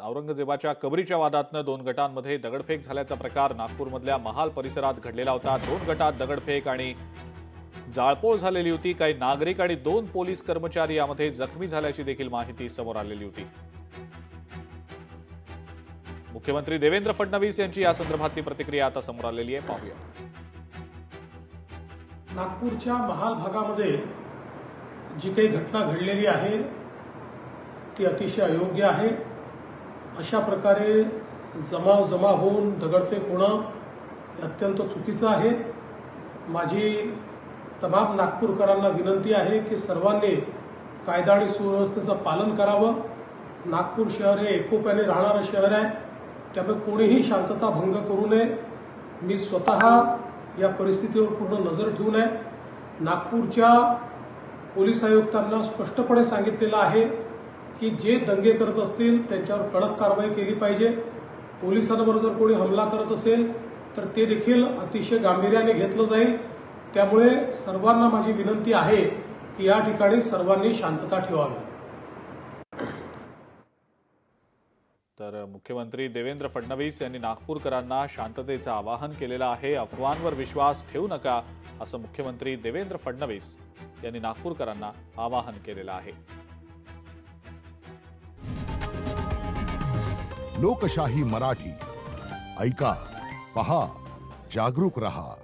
औरंगजेबाच्या कबरीच्या वादातनं 2 गटांमध्ये दगडफेक झाल्याचा प्रकार नागपूरमधल्या महाल परिसरात घडलेला होता। 2 गटात दगडफेक आणि जाळपोळ झालेली होती। काही नागरिक आणि 2 पोलीस कर्मचारी यामध्ये जखमी झाल्याची देखील माहिती समोर आलेली होती। मुख्यमंत्री देवेंद्र फडणवीस यांची या संदर्भातली प्रतिक्रिया आता समोर आलेली आहे, पाहूया। नागपूरच्या महाल भागामध्ये जी काही घटना घडलेली आहे ती अतिशय अयोग्य आहे। अशा प्रकारे जमा होऊन दगडफेक होणं अत्यंत चुकीचं आहे। माझी तमाम नागपूरकरांना विनंती आहे की सर्वांनी कायदा आणि सुव्यवस्थेचं पालन करावं। नागपूर शहर हे एकोप्याने राहणारं शहर आहे, त्यामुळे कोणीही शांतता भंग करू नये। मी स्वतः या परिस्थितीवर पूर्ण नजर ठेवून आहे। नागपूरच्या पोलीस आयुक्तांना स्पष्टपणे सांगितलेलं आहे की जे दंगे करत असतील त्यांच्यावर कडक कारवाई केली पाहिजे। पोलिसांवर जर कोणी हमला करत असेल तर ते देखील अतिशय गांभीर्याने घेतलं जाईल। त्यामुळे सर्वांना माझी विनंती आहे की या ठिकाणी सर्वांनी शांतता ठेवावी। तर मुख्यमंत्री देवेंद्र फडणवीस यांनी नागपूरकरांना शांततेचं आवाहन केलेलं आहे। अफवांवर विश्वास ठेवू नका, असं मुख्यमंत्री देवेंद्र फडणवीस यांनी नागपूरकरांना आवाहन केलेलं आहे। लोकशाही मराठी ऐका, पहा, जागरूक रहा।